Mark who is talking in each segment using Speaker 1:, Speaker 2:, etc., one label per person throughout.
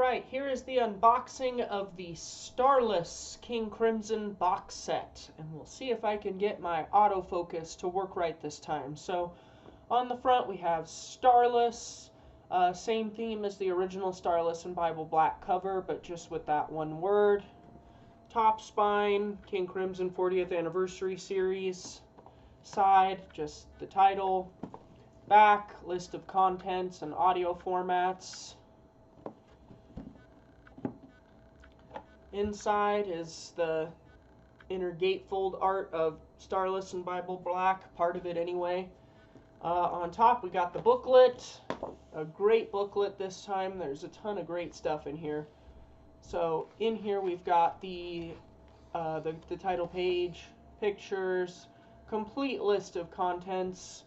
Speaker 1: Alright, here is the unboxing of the Starless King Crimson box set. And we'll see if I can get my autofocus to work right this time. So, on the front we have Starless, same theme as the original Starless and Bible Black cover, but just with that one word. Top spine, King Crimson 40th Anniversary Series. Side, just the title. Back, list of contents and audio formats. Inside is the inner gatefold art of Starless and Bible Black, part of it anyway. On top we got the booklet, a great booklet this time. There's a ton of great stuff in here. So in here we've got the title page, pictures, complete list of contents.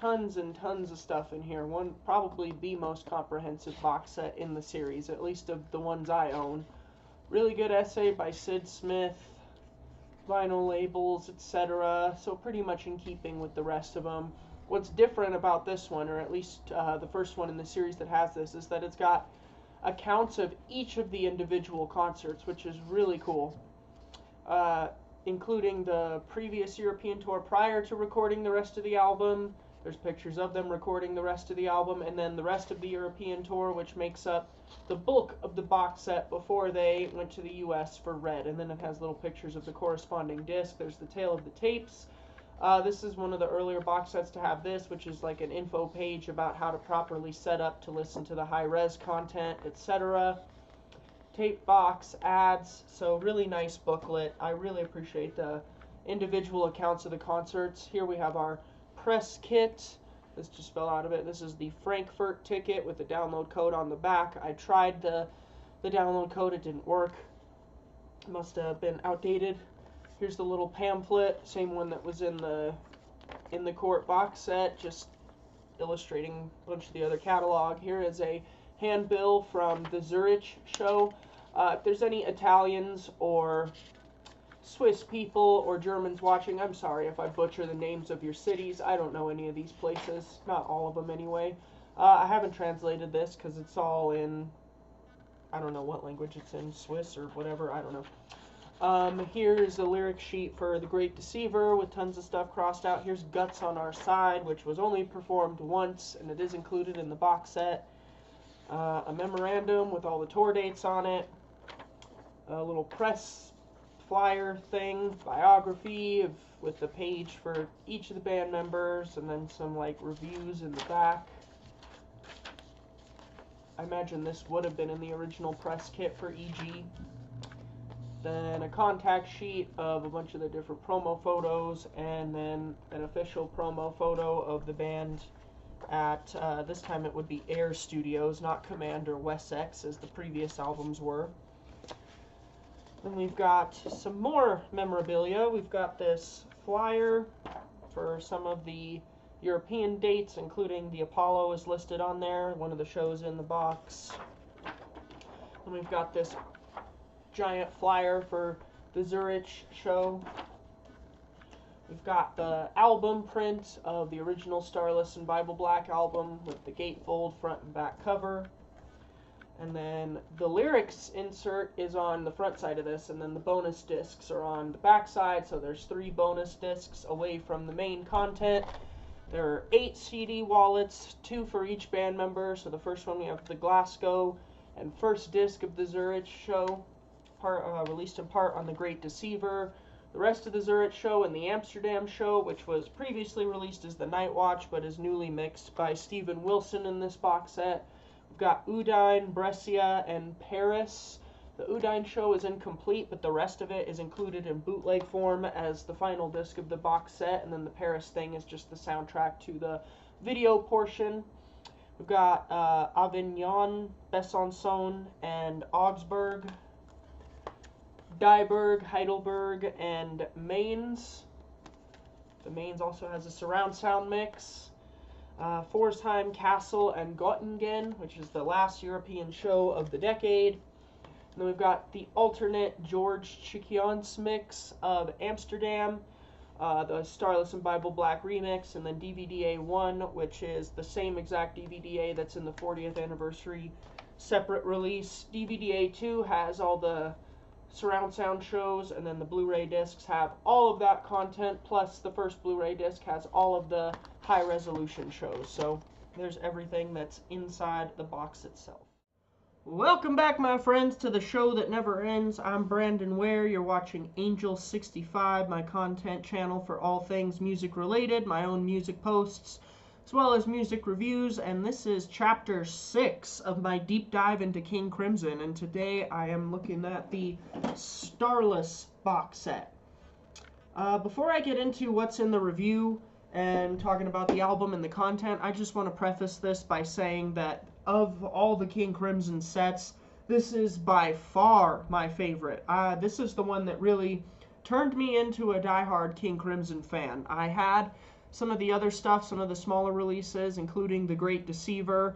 Speaker 1: Tons and tons of stuff in here. Probably the most comprehensive box set in the series, at least of the ones I own. Really good essay by Sid Smith, vinyl labels, etc. So pretty much in keeping with the rest of them. What's different about this one, or at least the first one in the series that has this, is that it's got accounts of each of the individual concerts, which is really cool. Including the previous European tour prior to recording the rest of the album. There's pictures of them recording the rest of the album, and then the rest of the European tour, which makes up the bulk of the box set before they went to the US for Red. And then it has little pictures of the corresponding disc. There's the tail of the tapes. This is one of the earlier box sets to have this, which is like an info page about how to properly set up to listen to the high-res content, etc. Tape box, ads, so really nice booklet. I really appreciate the individual accounts of the concerts. Here we have our press kit. This just fell out of it. This is the Frankfurt ticket with the download code on the back. I tried the download code, it didn't work. It must have been outdated. Here's the little pamphlet, same one that was in the court box set, just illustrating a bunch of the other catalog. Here is a handbill from the Zurich show. If there's any Italians or Swiss people or Germans watching, I'm sorry if I butcher the names of your cities. I don't know any of these places, not all of them anyway. I haven't translated this because it's all in, I don't know what language it's in, Swiss or whatever, I don't know. Here's a lyric sheet for The Great Deceiver with tons of stuff crossed out. Here's Guts on Our Side, which was only performed once, and it is included in the box set. A memorandum with all the tour dates on it. A little press flyer thing, biography with the page for each of the band members, and then some like reviews in the back. I imagine this would have been in the original press kit for EG. Then a contact sheet of a bunch of the different promo photos, and then an official promo photo of the band at, this time it would be Air Studios, not Command or Wessex as the previous albums were. Then we've got some more memorabilia. We've got this flyer for some of the European dates, including the Apollo is listed on there, one of the shows in the box. Then we've got this giant flyer for the Zurich show. We've got the album print of the original Starless and Bible Black album with the gatefold front and back cover. And then the lyrics insert is on the front side of this, and then the bonus discs are on the back side, so there's 3 bonus discs away from the main content. There are 8 CD wallets, 2 for each band member. So the first one we have the Glasgow and first disc of the Zurich show, released in part on The Great Deceiver. The rest of the Zurich show and the Amsterdam show, which was previously released as the Night Watch, but is newly mixed by Steven Wilson in this box set. We've got Udine, Brescia, and Paris. The Udine show is incomplete, but the rest of it is included in bootleg form as the final disc of the box set, and then the Paris thing is just the soundtrack to the video portion. We've got Avignon, Besançon, and Augsburg, Dieburg, Heidelberg, and Mainz. The Mainz also has a surround sound mix. Forsheim, Kassel, and Göttingen, which is the last European show of the decade. And then we've got the alternate George Chikions mix of Amsterdam, the Starless and Bible Black remix, and then DVD A1, which is the same exact DVD that's in the 40th anniversary separate release. DVD A2 has all the surround sound shows, and then the Blu-ray discs have all of that content, plus the first Blu-ray disc has all of the high resolution shows. So there's everything that's inside the box itself. Welcome back, my friends, to the show that never ends. I'm Brandon Ware. You're watching Angel65, my content channel for all things music related, my own music posts, as well as music reviews, and this is chapter 6 of my deep dive into King Crimson, and today I am looking at the Starless box set. Before I get into what's in the review and talking about the album and the content, I just want to preface this by saying that of all the King Crimson sets, this is by far my favorite. This is the one that really turned me into a diehard King Crimson fan. I had some of the other stuff, some of the smaller releases, including The Great Deceiver.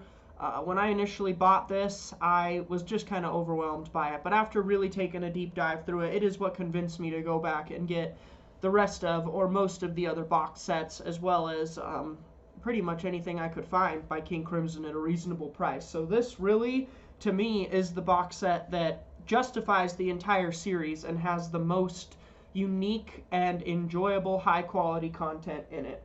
Speaker 1: When I initially bought this, I was just kind of overwhelmed by it, but after really taking a deep dive through it, it is what convinced me to go back and get the rest of, or most of, the other box sets, as well as pretty much anything I could find by King Crimson at a reasonable price. So this really, to me, is the box set that justifies the entire series and has the most unique and enjoyable high-quality content in it.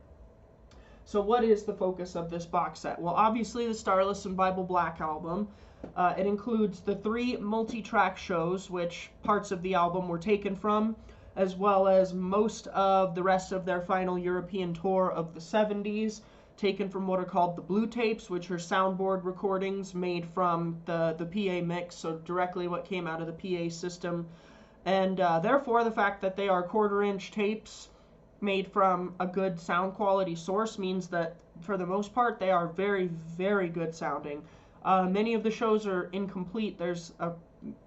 Speaker 1: So what is the focus of this box set? Well, obviously the Starless and Bible Black album. It includes the 3 multi-track shows, which parts of the album were taken from, as well as most of the rest of their final European tour of the 70s, taken from what are called the blue tapes, which are soundboard recordings made from the PA mix, so directly what came out of the PA system. And therefore, the fact that they are quarter-inch tapes made from a good sound quality source means that, for the most part, they are very, very good sounding. Many of the shows are incomplete. There's a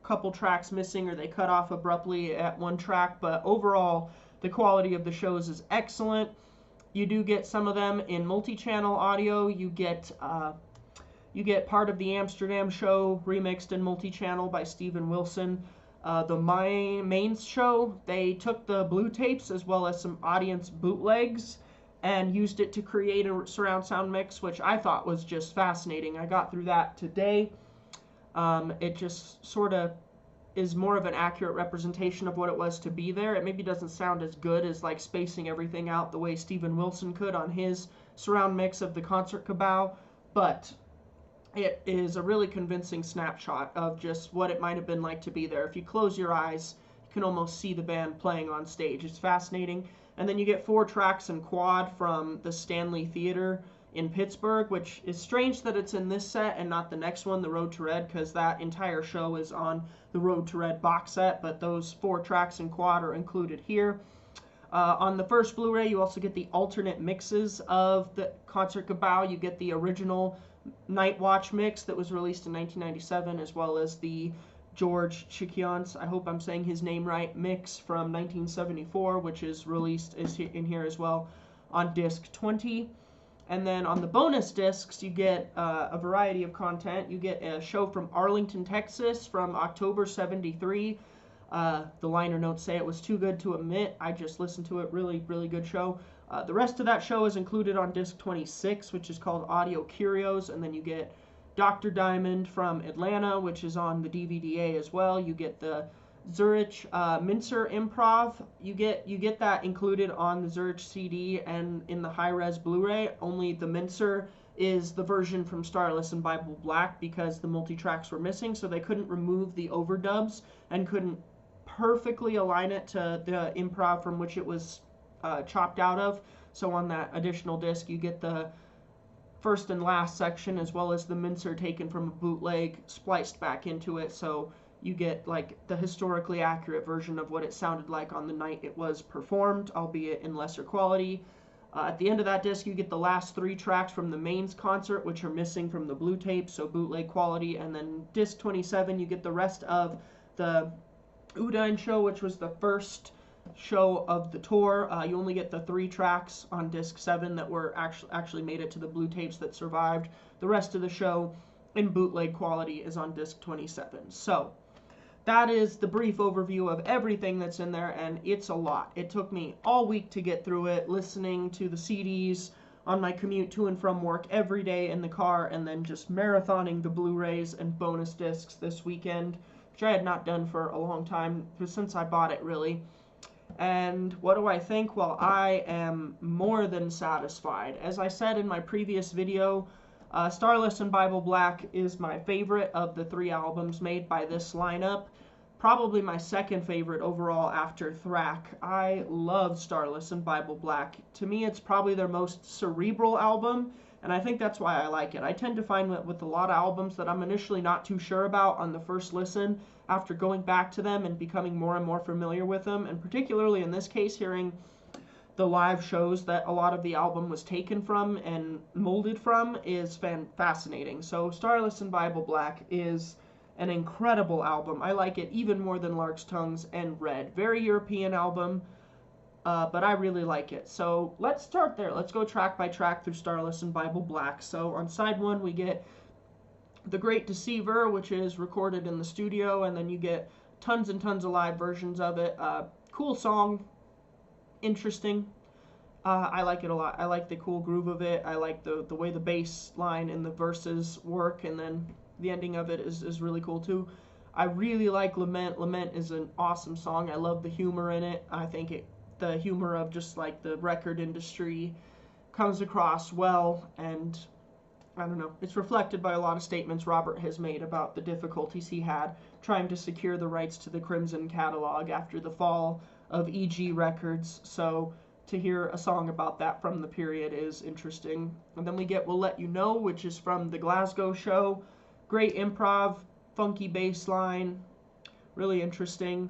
Speaker 1: couple tracks missing, or they cut off abruptly at one track, but overall, the quality of the shows is excellent. You do get some of them in multi-channel audio. You get part of the Amsterdam show remixed in multi-channel by Steven Wilson. The mains show, they took the blue tapes as well as some audience bootlegs and used it to create a surround sound mix, which I thought was just fascinating. I got through that today. It just sort of is more of an accurate representation of what it was to be there. It maybe doesn't sound as good as like spacing everything out the way Steven Wilson could on his surround mix of the Concert Cabal, but it is a really convincing snapshot of just what it might have been like to be there. If you close your eyes, you can almost see the band playing on stage. It's fascinating. And then you get 4 tracks in quad from the Stanley Theater in Pittsburgh, which is strange that it's in this set and not the next one, The Road to Red, because that entire show is on the Road to Red box set, but those 4 tracks in quad are included here. On the first Blu-ray, you also get the alternate mixes of the Concert Cabal. You get the original Night Watch mix that was released in 1997, as well as the George Chikians, I hope I'm saying his name right, mix from 1974, which is released in here as well on disc 20. And then on the bonus discs, you get a variety of content. You get a show from Arlington, Texas from October 73. The liner notes say it was too good to omit. I just listened to it. Really, really good show. The rest of that show is included on disc 26, which is called Audio Curios. And then you get Dr. Diamond from Atlanta, which is on the DVD as well. You get the Zurich Mincer Improv. You get that included on the Zurich CD and in the high-res Blu-ray. Only the Mincer is the version from Starless and Bible Black, because the multi-tracks were missing, so they couldn't remove the overdubs and couldn't perfectly align it to the improv from which it was chopped out of. So on that additional disc, you get the first and last section, as well as the Mincer taken from a bootleg spliced back into it, so you get like the historically accurate version of what it sounded like on the night it was performed, albeit in lesser quality. At the end of that disc, you get the last 3 tracks from the mains concert, which are missing from the blue tape, so bootleg quality. And then disc 27, you get the rest of the Udine show, which was the first show of the tour. You only get the 3 tracks on disc 7 that were actually made it to the blue tapes that survived. The rest of the show in bootleg quality is on disc 27. So that is the brief overview of everything that's in there, and it's a lot. It took me all week to get through it, listening to the CDs on my commute to and from work every day in the car, and then just marathoning the Blu-rays and bonus discs this weekend, which I had not done for a long time, since I bought it, really. And what do I think? Well, I am more than satisfied. As I said in my previous video, Starless and Bible Black is my favorite of the 3 albums made by this lineup. Probably my second favorite overall after Thrack. I love Starless and Bible Black. To me, it's probably their most cerebral album, and I think that's why I like it. I tend to find that with a lot of albums that I'm initially not too sure about on the first listen, after going back to them and becoming more and more familiar with them, and particularly in this case, hearing the live shows that a lot of the album was taken from and molded from is fascinating. So Starless and Bible Black is an incredible album. I like it even more than Lark's Tongues and Red. Very European album, but I really like it. So let's start there. Let's go track by track through Starless and Bible Black. So on side 1 we get The Great Deceiver, which is recorded in the studio, and then you get tons and tons of live versions of it. Cool song. Interesting. I like it a lot. I like the cool groove of it. I like the way the bass line and the verses work, and then the ending of it is really cool too. I really like Lament. Lament is an awesome song. I love the humor in it. I think the humor of just like the record industry comes across well, and I don't know, it's reflected by a lot of statements Robert has made about the difficulties he had trying to secure the rights to the Crimson catalog after the fall of EG Records. So to hear a song about that from the period is interesting. And then we get We'll Let You Know, which is from the Glasgow show. Great improv, funky bass line, really interesting.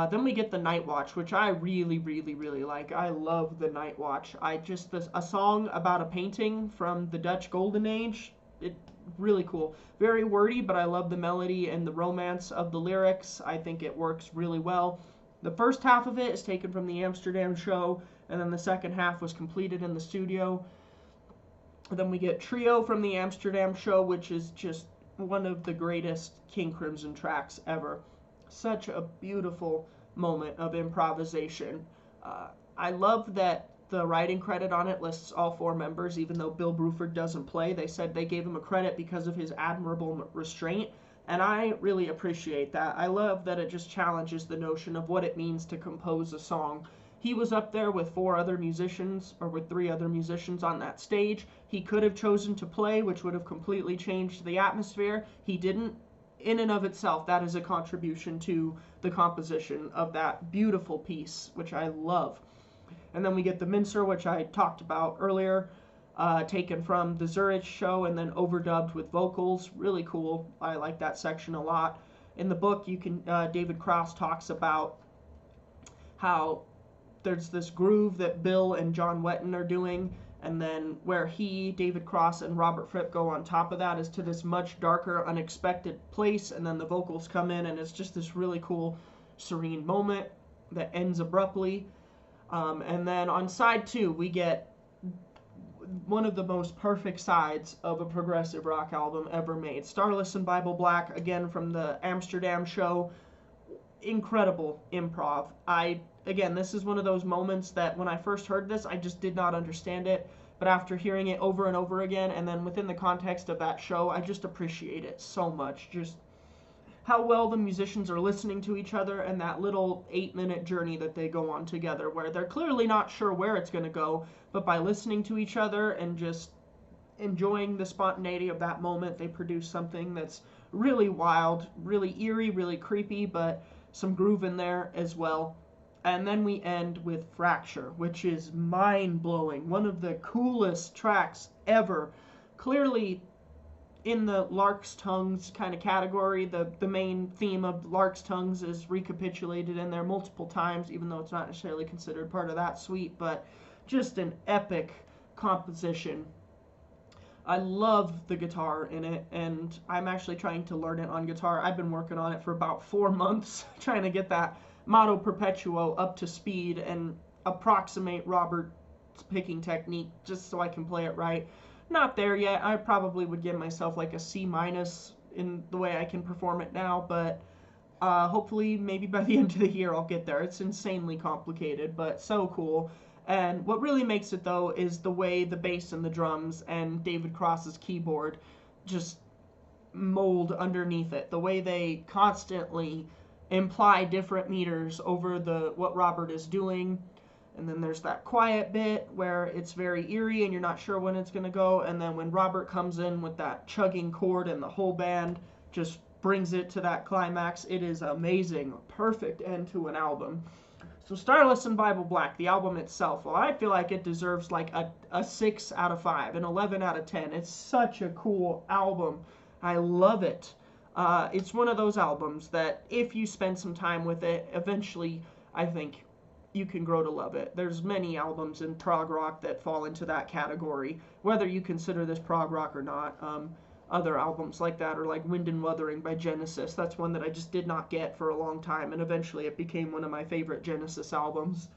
Speaker 1: Then we get The Night Watch, which I really, really, really like. I love The Night Watch. A song about a painting from the Dutch Golden Age. Really cool. Very wordy, but I love the melody and the romance of the lyrics. I think it works really well. The first half of it is taken from the Amsterdam show, and then the second half was completed in the studio. Then we get Trio from the Amsterdam show, which is just one of the greatest King Crimson tracks ever. Such a beautiful moment of improvisation. I love that the writing credit on it lists all 4 members, even though Bill Bruford doesn't play. They said they gave him a credit because of his admirable restraint, and I really appreciate that. I love that it just challenges the notion of what it means to compose a song. He was up there with 4 other musicians, or with 3 other musicians on that stage. He could have chosen to play, which would have completely changed the atmosphere. He didn't. In and of itself, that is a contribution to the composition of that beautiful piece, which I love. And then we get the Mincer, which I talked about earlier, taken from the Zurich show and then overdubbed with vocals. Really cool. I like that section a lot. In the book, David Cross talks about how there's this groove that Bill and John Wetton are doing, and then where David Cross, and Robert Fripp go on top of that is to this much darker, unexpected place, and then the vocals come in, and it's just this really cool, serene moment that ends abruptly. And then on side 2, we get one of the most perfect sides of a progressive rock album ever made. Starless and Bible Black, again from the Amsterdam show. Incredible improv. Again, this is one of those moments that when I first heard this, I just did not understand it. But after hearing it over and over again, and then within the context of that show, I just appreciate it so much. Just how well the musicians are listening to each other, and that little 8-minute journey that they go on together, where they're clearly not sure where it's going to go, but by listening to each other and just enjoying the spontaneity of that moment, they produce something that's really wild, really eerie, really creepy, but some groove in there as well. And then we end with Fracture, which is mind-blowing. One of the coolest tracks ever. Clearly in the Lark's Tongues kind of category. The main theme of Lark's Tongues is recapitulated in there multiple times, even though it's not necessarily considered part of that suite, but just an epic composition. I love the guitar in it, and I'm actually trying to learn it on guitar. I've been working on it for about 4 months, trying to get that Motto Perpetuo up to speed and approximate Robert's picking technique just so I can play it right. Not there yet. I probably would give myself like a C- in the way I can perform it now, but Hopefully, maybe by the end of the year, I'll get there. It's insanely complicated, but so cool. And what really makes it, though, is the way the bass and the drums and David Cross's keyboard just mold underneath it. The way they constantly imply different meters over what Robert is doing. And then there's that quiet bit where it's very eerie and you're not sure when it's going to go. And then when Robert comes in with that chugging chord and the whole band just brings it to that climax, it is amazing. Perfect end to an album. So Starless and Bible Black, the album itself, well, I feel like it deserves like a 6 out of 5, an 11 out of 10. It's such a cool album. I love it. It's one of those albums that if you spend some time with it, eventually I think you can grow to love it. There's many albums in prog rock that fall into that category, whether you consider this prog rock or not. Other albums like that are like Wind and Wuthering by Genesis. That's one that I just did not get for a long time, and eventually it became one of my favorite Genesis albums.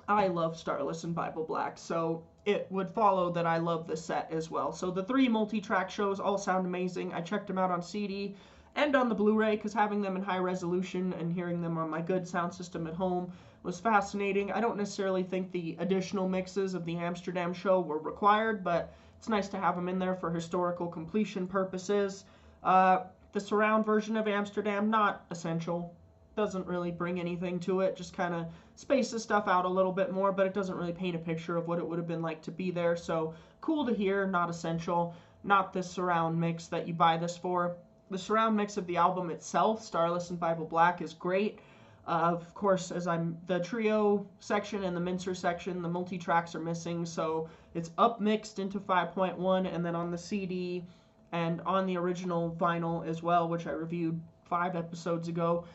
Speaker 1: I love Starless and Bible Black, so it would follow that I love the set as well. So the 3 multi-track shows all sound amazing. I checked them out on CD and on the Blu-ray because having them in high resolution and hearing them on my good sound system at home was fascinating. I don't necessarily think the additional mixes of the Amsterdam show were required, but it's nice to have them in there for historical completion purposes. The surround version of Amsterdam, not essential. Doesn't really bring anything to it, just kind of spaces stuff out a little bit more, but it doesn't really paint a picture of what it would have been like to be there. So cool to hear, not essential. Not the surround mix that you buy this for. The surround mix of the album itself, Starless and Bible Black, is great. Of course, the trio section and the mincer section, the multi-tracks are missing, so it's up-mixed into 5.1, and then on the CD and on the original vinyl as well, which I reviewed 5 episodes ago,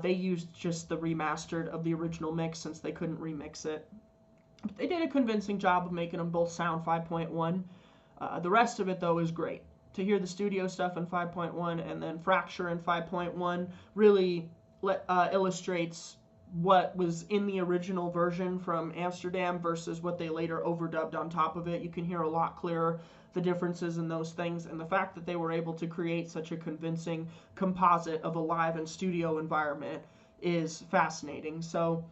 Speaker 1: they used just the remastered of the original mix since they couldn't remix it. But they did a convincing job of making them both sound 5.1. The rest of it, though, is great. To hear the studio stuff in 5.1 and then Fracture in 5.1 really illustrates what was in the original version from Amsterdam versus what they later overdubbed on top of it. You can hear a lot clearer the differences in those things, and the fact that they were able to create such a convincing composite of a live and studio environment is fascinating. So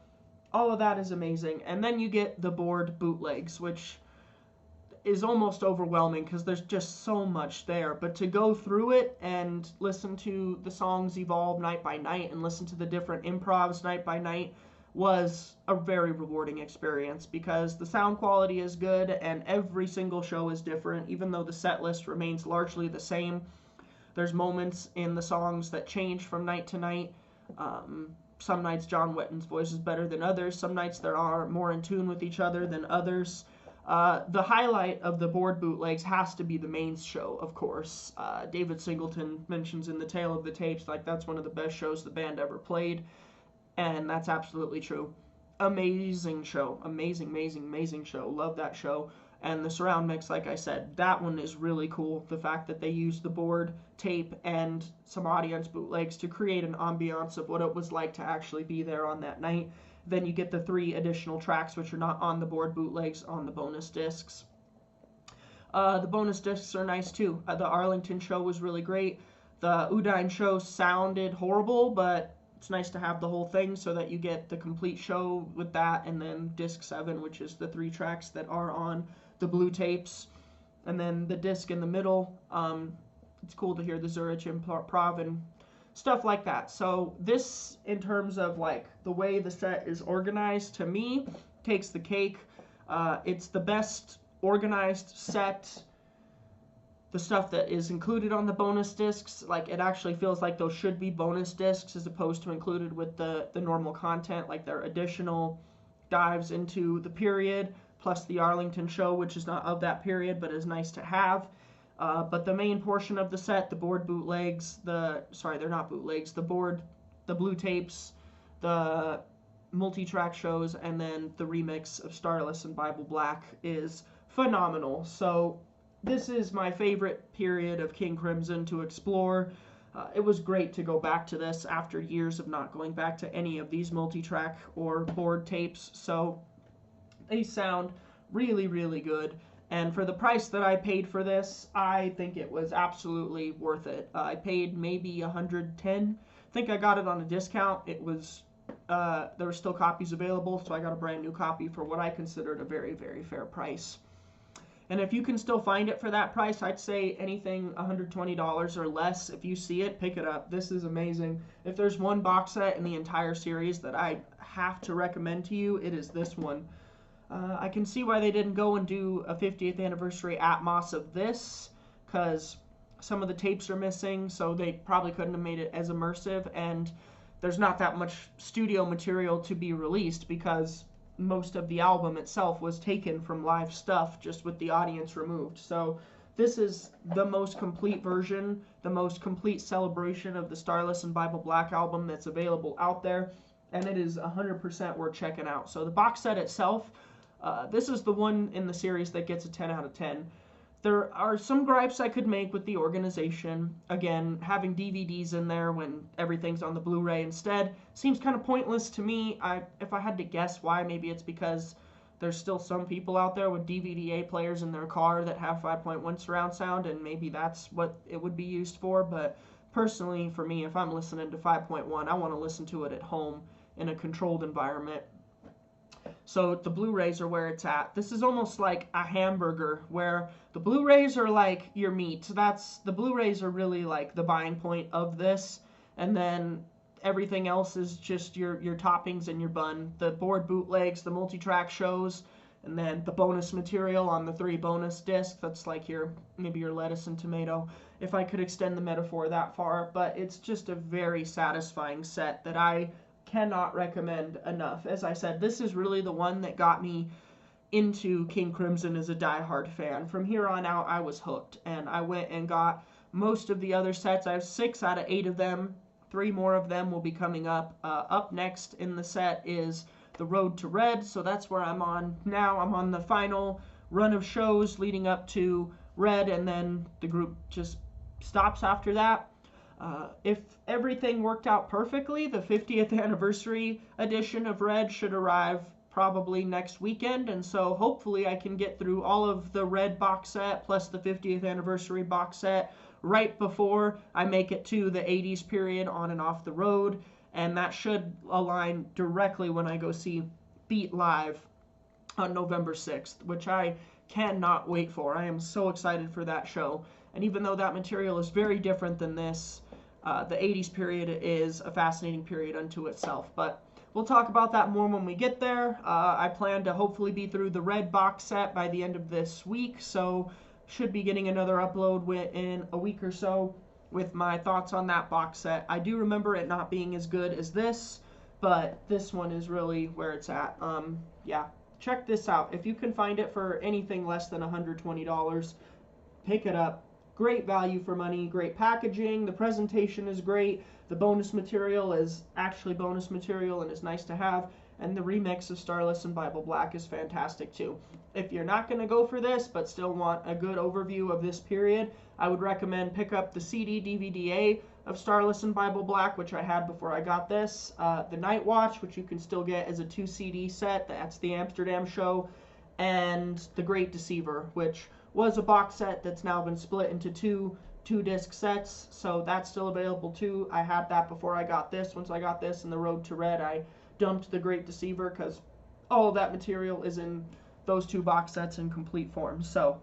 Speaker 1: all of that is amazing. And then you get the board bootlegs, which is almost overwhelming because there's just so much there. But to go through it and listen to the songs evolve night by night and listen to the different improvs night by night was a very rewarding experience because the sound quality is good and every single show is different. Even though the set list remains largely the same, there's moments in the songs that change from night to night. Some nights John Wetton's voice is better than others. Some nights there are more in tune with each other than others. The highlight of the board bootlegs has to be the main show, of course. David Singleton mentions in the Tale of the Tapes, like, that's one of the best shows the band ever played, and that's absolutely true. Amazing show. Amazing, amazing, amazing show. Love that show. And the surround mix, like I said, that one is really cool. The fact that they used the board, tape, and some audience bootlegs to create an ambiance of what it was like to actually be there on that night. Then you get the 3 additional tracks, which are not on the board bootlegs, on the bonus discs. The bonus discs are nice, too. The Arlington show was really great. The Udine show sounded horrible, but it's nice to have the whole thing so that you get the complete show with that, and then disc 7, which is the 3 tracks that are on the blue tapes. And then the disc in the middle, it's cool to hear the Zurich improv and stuff like that. So this, in terms of like the way the set is organized, to me takes the cake. It's the best organized set. The stuff that is included on the bonus discs, like, it actually feels like those should be bonus discs as opposed to included with the normal content. Like, they're additional dives into the period plus the Arlington show, which is not of that period but is nice to have. But the main portion of the set, the board bootlegs, they're not bootlegs, the blue tapes, the multi-track shows, and then the remix of Starless and Bible Black is phenomenal. So this is my favorite period of King Crimson to explore. It was great to go back to this after years of not going back to any of these multi-track or board tapes. So they sound really, really good. And for the price that I paid for this, I think it was absolutely worth it. I paid maybe $110 think I got it on a discount. It was there were still copies available, so I got a brand new copy for what I considered a very, very fair price. And if you can still find it for that price, I'd say anything $120 or less, if you see it, pick it up. This is amazing. If there's one box set in the entire series that I have to recommend to you, it is this one. I can see why they didn't go and do a 50th anniversary Atmos of this, because some of the tapes are missing, so they probably couldn't have made it as immersive, and there's not that much studio material to be released because most of the album itself was taken from live stuff, just with the audience removed. So this is the most complete version, the most complete celebration of the Starless and Bible Black album that's available out there, and it is 100% worth checking out. So the box set itself, this is the one in the series that gets a 10 out of 10. There are some gripes I could make with the organization. Again, having DVDs in there when everything's on the Blu-ray instead seems kind of pointless to me. If I had to guess why, maybe it's because there's still some people out there with DVD players in their car that have 5.1 surround sound, and maybe that's what it would be used for. But personally, for me, if I'm listening to 5.1, I want to listen to it at home in a controlled environment. So the Blu-rays are where it's at. This is almost like a hamburger, where the Blu-rays are like your meat. So the Blu-rays are really like the buying point of this, and then everything else is just your toppings and your bun. The board bootlegs, the multi-track shows, and then the bonus material on the 3 bonus discs. That's like maybe your lettuce and tomato, if I could extend the metaphor that far. But it's just a very satisfying set that I cannot recommend enough. As I said, this is really the one that got me into King Crimson as a diehard fan. From here on out, I was hooked, and I went and got most of the other sets. I have 6 out of 8 of them. 3 more of them will be coming up. Up next in the set is The Road to Red, so that's where I'm on now. I'm on the final run of shows leading up to Red, and then the group just stops after that. If everything worked out perfectly, the 50th anniversary edition of Red should arrive probably next weekend, and so hopefully I can get through all of the Red box set plus the 50th anniversary box set right before I make it to the 80s period On and Off the Road, and that should align directly when I go see Beat Live on November 6th, which I cannot wait for. I am so excited for that show. And even though that material is very different than this, the 80s period is a fascinating period unto itself. But we'll talk about that more when we get there. I plan to hopefully be through the Red box set by the end of this week, so should be getting another upload in a week or so with my thoughts on that box set. I do remember it not being as good as this, but this one is really where it's at. Yeah, check this out. If you can find it for anything less than $120, pick it up. Great value for money, great packaging, the presentation is great, the bonus material is actually bonus material and is nice to have, and the remix of Starless and Bible Black is fantastic too. If you're not going to go for this but still want a good overview of this period, I would recommend pick up the CD DVD of Starless and Bible Black, which I had before I got this, the Night Watch, which you can still get as a 2 CD set, that's the Amsterdam show, and The Great Deceiver, which was a box set that's now been split into two disc sets, so that's still available too. I had that before I got this. Once I got this and The Road to Red, I dumped The Great Deceiver because all of that material is in those 2 box sets in complete form. So,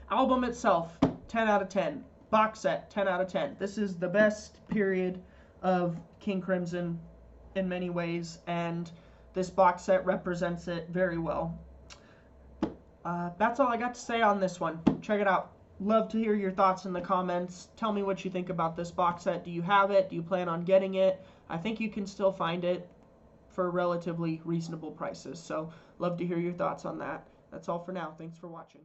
Speaker 1: album itself, 10 out of 10. Box set, 10 out of 10. This is the best period of King Crimson in many ways, and this box set represents it very well. That's all I got to say on this one. Check it out. Love to hear your thoughts in the comments. Tell me what you think about this box set. Do you have it? Do you plan on getting it? I think you can still find it for relatively reasonable prices. So, love to hear your thoughts on that. That's all for now. Thanks for watching.